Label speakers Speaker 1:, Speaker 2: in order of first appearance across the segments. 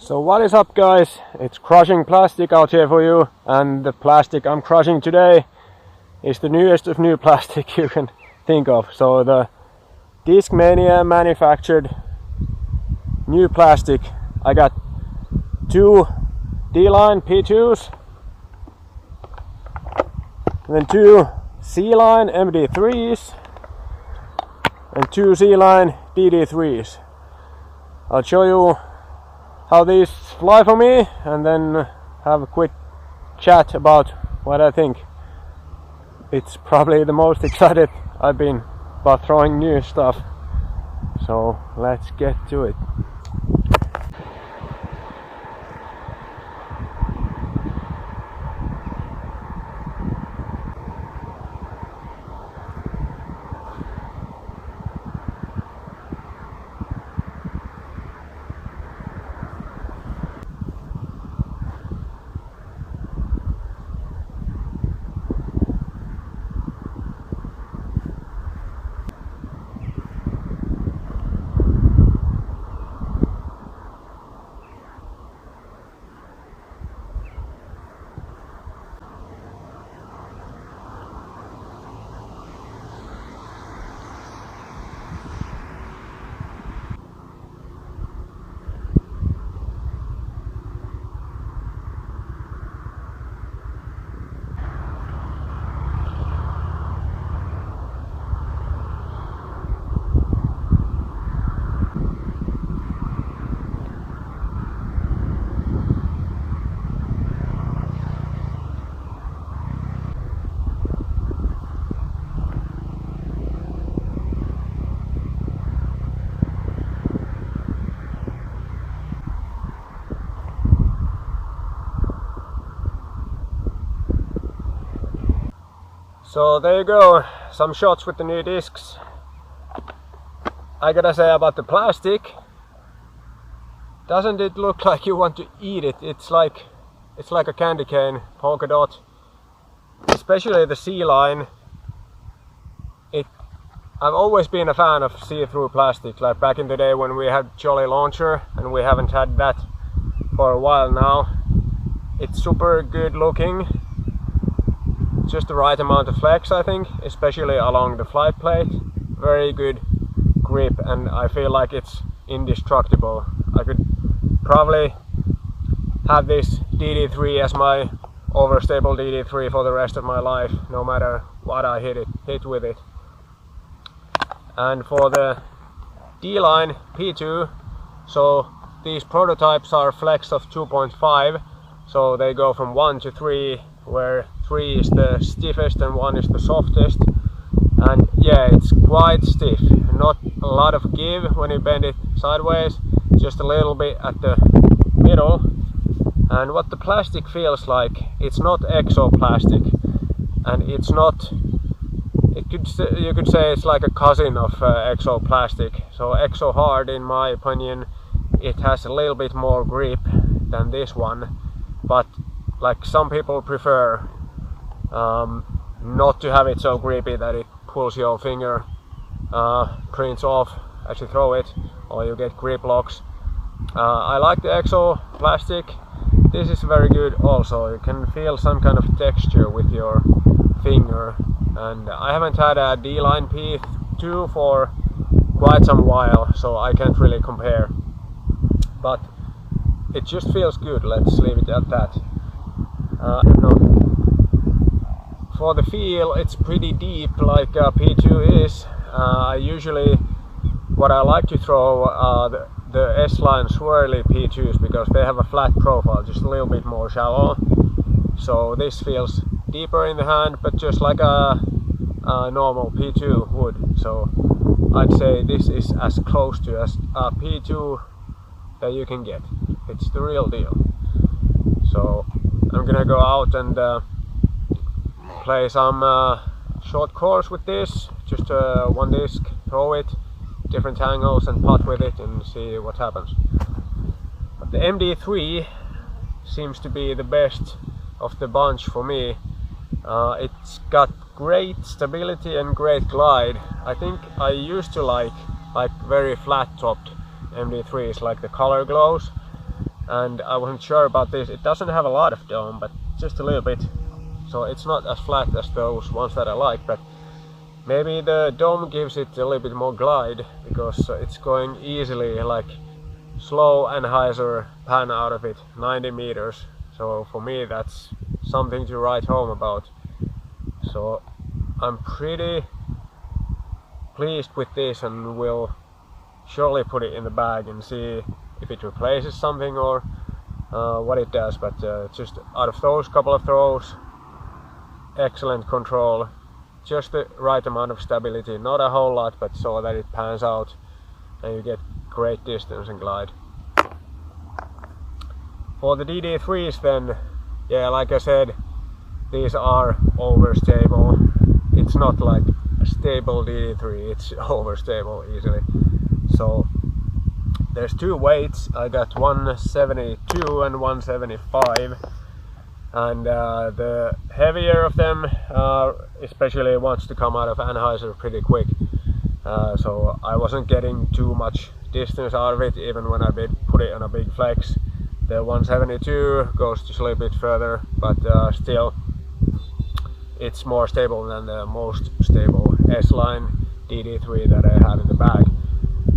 Speaker 1: So what is up, guys? It's crushing plastic out here for you, and the plastic I'm crushing today is the newest of new plastic you can think of. So the Discmania manufactured new plastic. I got two D-line P2s and then two C-line MD3s and two C-line DD3s. I'll show you how these fly for me and then have a quick chat about what I think. It's probably the most excited I've been about throwing new stuff. So let's get to it. So there you go, some shots with the new discs. I gotta say about the plastic, doesn't it look like you want to eat it? It's like a candy cane, polka dot. Especially the C-line. I've always been a fan of see-through plastic, like back in the day when we had Jolly Launcher, and we haven't had that for a while now. It's super good looking. Just the right amount of flex, I think, especially along the flight plate. Very good grip, and I feel like it's indestructible. I could probably have this DD3 as my overstable DD3 for the rest of my life, no matter what I hit with it. And for the D-line P2, so these prototypes are flex of 2.5, so they go from 1 to 3, where 3 is the stiffest and 1 is the softest. And yeah, it's quite stiff, not a lot of give when you bend it sideways, just a little bit at the middle. And what the plastic feels like, it's not exoplastic, and it's not, you could say it's like a cousin of exoplastic. So exo hard, in my opinion, it has a little bit more grip than this one, but like some people prefer not to have it so grippy that it pulls your finger prints off as you throw it, or you get grip locks. I like the exo plastic. This is very good also. You can feel some kind of texture with your finger, and I haven't had a D-line P2 for quite some while, so I can't really compare, but it just feels good. Let's leave it at that. No. For the feel, it's pretty deep, like P2 is. Usually what I like to throw the S-line swirly P2s, because they have a flat profile, just a little bit more shallow. So this feels deeper in the hand, but just like a normal P2 would. So I'd say this is as close to as a P2 that you can get. It's the real deal. So I'm gonna go out and play some short course with this, just one disc, throw it, different angles, and putt with it and see what happens. But the MD3 seems to be the best of the bunch for me. It's got great stability and great glide. I think I used to like very flat topped MD3s, like the color glows. and I wasn't sure about this. It doesn't have a lot of dome, but just a little bit, so it's not as flat as those ones that I like, but maybe the dome gives it a little bit more glide, because it's going easily, like slow Anhyzer pan out of it, 90 meters. So for me that's something to write home about. So I'm pretty pleased with this, and will surely put it in the bag and see if it replaces something or what it does. But just out of those couple of throws, excellent control, just the right amount of stability, not a whole lot, but so that it pans out and you get great distance and glide. For the DD3s then, yeah, like I said, these are overstable. It's not like a stable DD3, it's overstable easily. So there's two weights. I got 172 and 175, and the heavier of them especially wants to come out of Anhyzer pretty quick, so I wasn't getting too much distance out of it even when I put it on a big flex. The 172 goes just a little bit further, but still it's more stable than the most stable S-line DD3 that I have in the bag.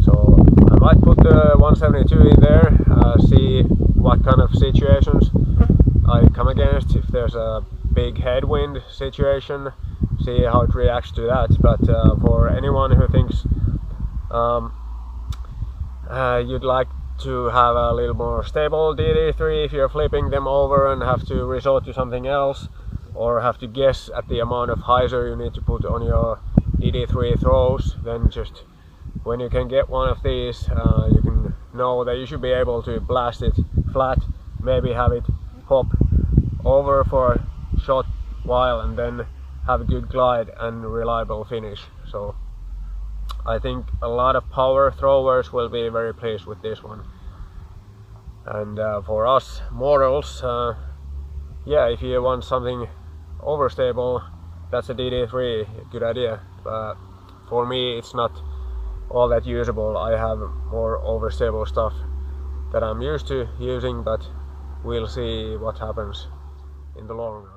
Speaker 1: So I might put the 172 in there, see what kind of situations I come against. If there's a big headwind situation, see how it reacts to that. But for anyone who thinks you'd like to have a little more stable DD3, if you're flipping them over and have to resort to something else, or have to guess at the amount of hyzer you need to put on your DD3 throws, then just when you can get one of these, you can know that you should be able to blast it flat, maybe have it hop over for a short while, and then have a good glide and reliable finish. So I think a lot of power throwers will be very pleased with this one. And for us mortals, yeah, if you want something overstable, that's a DD3, good idea. But for me it's not all that usable. I have more overstable stuff that I'm used to using, but we'll see what happens in the long run.